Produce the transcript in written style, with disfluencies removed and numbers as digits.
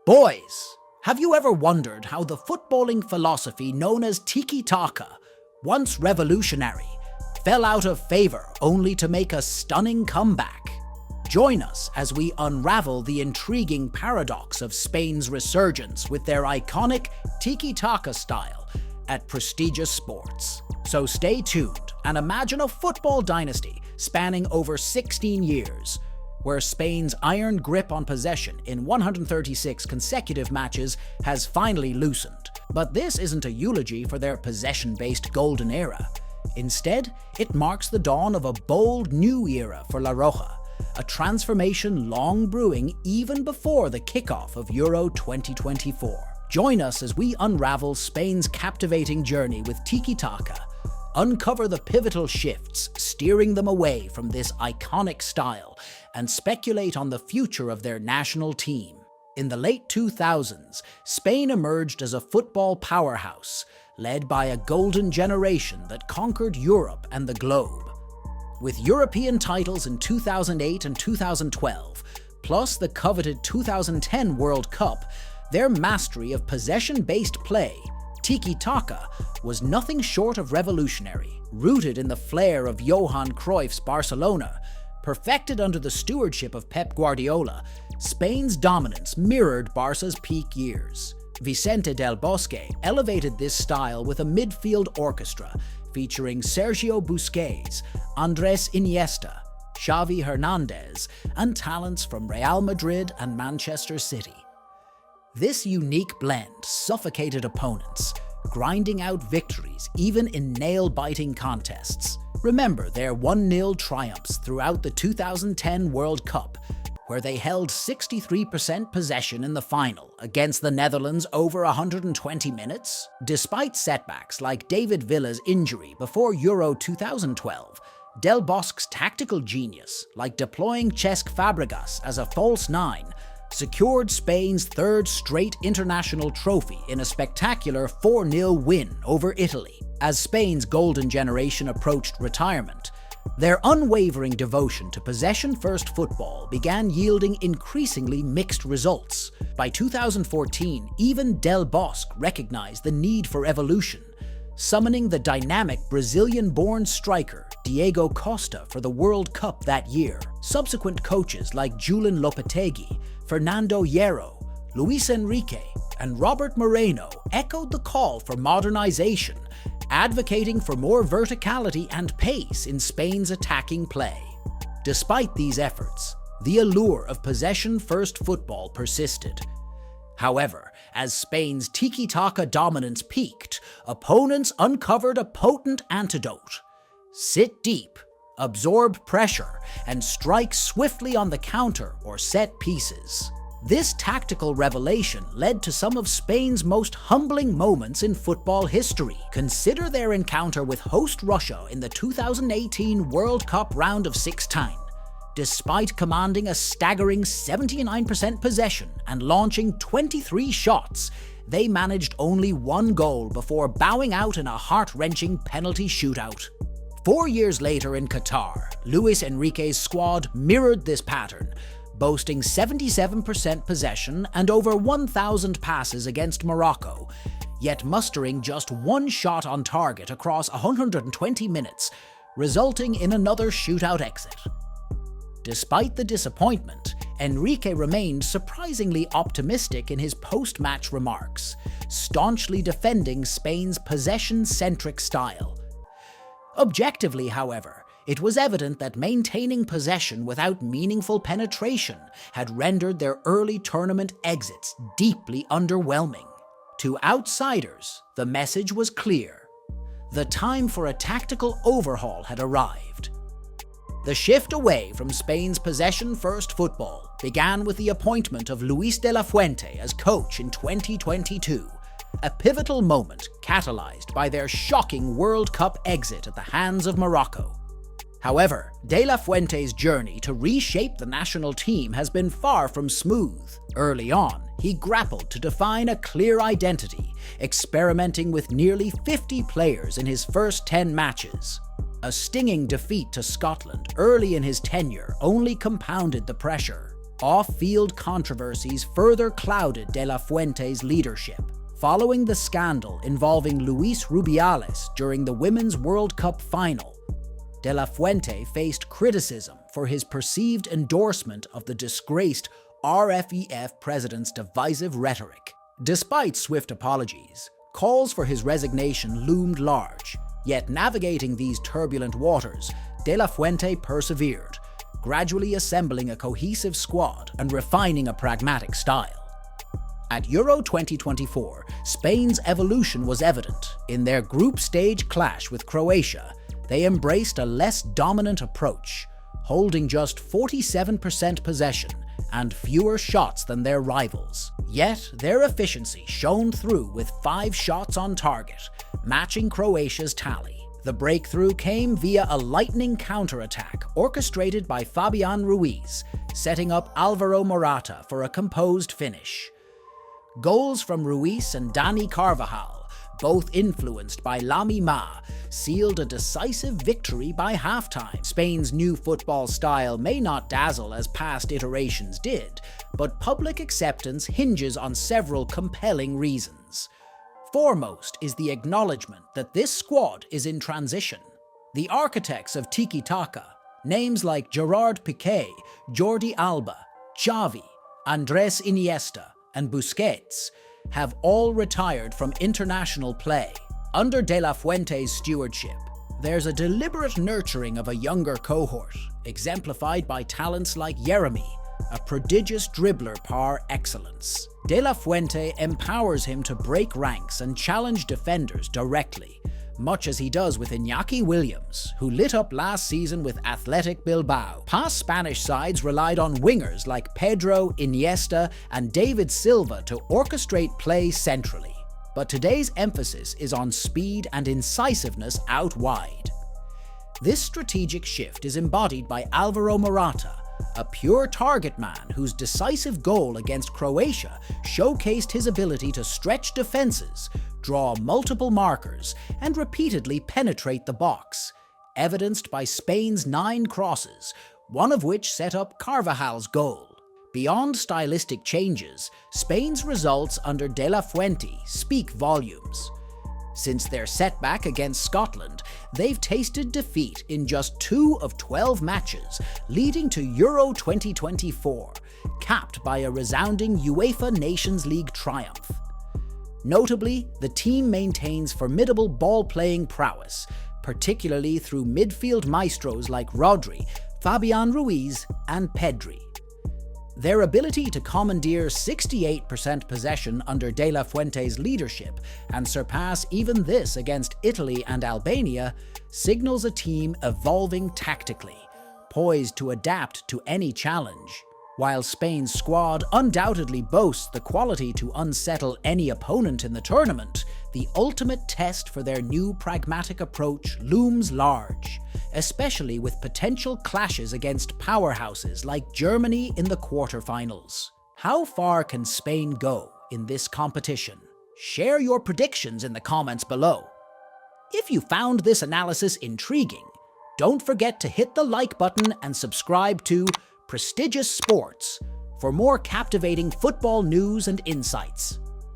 Boys, have you ever wondered how the footballing philosophy known as Tiki-Taka, once revolutionary, fell out of favor only to make a stunning comeback? Join us as we unravel the intriguing paradox of Spain's resurgence with their iconic Tiki-Taka style at prestigious sports. So stay tuned and imagine a football dynasty spanning over 16 years, where Spain's iron grip on possession in 136 consecutive matches has finally loosened. But this isn't a eulogy for their possession-based golden era. Instead, it marks the dawn of a bold new era for La Roja, a transformation long brewing even before the kickoff of Euro 2024. Join us as we unravel Spain's captivating journey with Tiki-Taka, uncover the pivotal shifts steering them away from this iconic style, and speculate on the future of their national team. In the late 2000s, Spain emerged as a football powerhouse, led by a golden generation that conquered Europe and the globe. With European titles in 2008 and 2012, plus the coveted 2010 World Cup, their mastery of possession-based play, Tiki-Taka, was nothing short of revolutionary. Rooted in the flair of Johan Cruyff's Barcelona, perfected under the stewardship of Pep Guardiola, Spain's dominance mirrored Barca's peak years. Vicente del Bosque elevated this style with a midfield orchestra featuring Sergio Busquets, Andrés Iniesta, Xavi Hernandez, and talents from Real Madrid and Manchester City. This unique blend suffocated opponents, grinding out victories even in nail-biting contests. Remember their 1-0 triumphs throughout the 2010 World Cup, where they held 63% possession in the final against the Netherlands over 120 minutes? Despite setbacks like David Villa's injury before Euro 2012, Del Bosque's tactical genius, like deploying Cesc Fabregas as a false nine, secured Spain's third straight international trophy in a spectacular 4-0 win over Italy. As Spain's golden generation approached retirement, their unwavering devotion to possession-first football began yielding increasingly mixed results. By 2014, even Del Bosque recognized the need for evolution, summoning the dynamic Brazilian-born striker Diego Costa for the World Cup that year. Subsequent coaches like Julen Lopetegui, Fernando Hierro, Luis Enrique, and Robert Moreno echoed the call for modernization, advocating for more verticality and pace in Spain's attacking play. Despite these efforts, the allure of possession-first football persisted. However, as Spain's Tiki-Taka dominance peaked, opponents uncovered a potent antidote. Sit deep, absorb pressure, and strike swiftly on the counter or set pieces. This tactical revelation led to some of Spain's most humbling moments in football history. Consider their encounter with host Russia in the 2018 World Cup round of 16. Despite commanding a staggering 79% possession and launching 23 shots, they managed only one goal before bowing out in a heart-wrenching penalty shootout. 4 years later in Qatar, Luis Enrique's squad mirrored this pattern, boasting 77% possession and over 1,000 passes against Morocco, yet mustering just one shot on target across 120 minutes, resulting in another shootout exit. Despite the disappointment, Enrique remained surprisingly optimistic in his post-match remarks, staunchly defending Spain's possession-centric style. Objectively, however, it was evident that maintaining possession without meaningful penetration had rendered their early tournament exits deeply underwhelming. To outsiders, the message was clear. The time for a tactical overhaul had arrived. The shift away from Spain's possession-first football began with the appointment of Luis de la Fuente as coach in 2022, a pivotal moment catalyzed by their shocking World Cup exit at the hands of Morocco. However, De La Fuente's journey to reshape the national team has been far from smooth. Early on, he grappled to define a clear identity, experimenting with nearly 50 players in his first 10 matches. A stinging defeat to Scotland early in his tenure only compounded the pressure. Off-field controversies further clouded De La Fuente's leadership. Following the scandal involving Luis Rubiales during the Women's World Cup final, De La Fuente faced criticism for his perceived endorsement of the disgraced RFEF president's divisive rhetoric. Despite swift apologies, calls for his resignation loomed large, yet navigating these turbulent waters, De La Fuente persevered, gradually assembling a cohesive squad and refining a pragmatic style. At Euro 2024, Spain's evolution was evident. In their group stage clash with Croatia, they embraced a less dominant approach, holding just 47% possession and fewer shots than their rivals. Yet, their efficiency shone through with 5 shots on target, matching Croatia's tally. The breakthrough came via a lightning counterattack orchestrated by Fabian Ruiz, setting up Alvaro Morata for a composed finish. Goals from Ruiz and Dani Carvajal, both influenced by Lamine Yamal, sealed a decisive victory by halftime. Spain's new football style may not dazzle as past iterations did, but public acceptance hinges on several compelling reasons. Foremost is the acknowledgement that this squad is in transition. The architects of Tiki-Taka, names like Gerard Piqué, Jordi Alba, Xavi, Andrés Iniesta, and Busquets, have all retired from international play. Under De La Fuente's stewardship, there's a deliberate nurturing of a younger cohort, exemplified by talents like Yeremy, a prodigious dribbler par excellence. De La Fuente empowers him to break ranks and challenge defenders directly, much as he does with Iñaki Williams, who lit up last season with Athletic Bilbao. Past Spanish sides relied on wingers like Pedro, Iniesta, and David Silva to orchestrate play centrally. But today's emphasis is on speed and incisiveness out wide. This strategic shift is embodied by Alvaro Morata, a pure target man whose decisive goal against Croatia showcased his ability to stretch defenses, draw multiple markers, and repeatedly penetrate the box, evidenced by Spain's 9 crosses, one of which set up Carvajal's goal. Beyond stylistic changes, Spain's results under De La Fuente speak volumes. Since their setback against Scotland, they've tasted defeat in just 2 of 12 matches, leading to Euro 2024, capped by a resounding UEFA Nations League triumph. Notably, the team maintains formidable ball-playing prowess, particularly through midfield maestros like Rodri, Fabian Ruiz, and Pedri. Their ability to commandeer 68% possession under De La Fuente's leadership and surpass even this against Italy and Albania signals a team evolving tactically, poised to adapt to any challenge. While Spain's squad undoubtedly boasts the quality to unsettle any opponent in the tournament, the ultimate test for their new pragmatic approach looms large, especially with potential clashes against powerhouses like Germany in the quarterfinals. How far can Spain go in this competition? Share your predictions in the comments below. If you found this analysis intriguing, don't forget to hit the like button and subscribe to Prestigious Sports for more captivating football news and insights.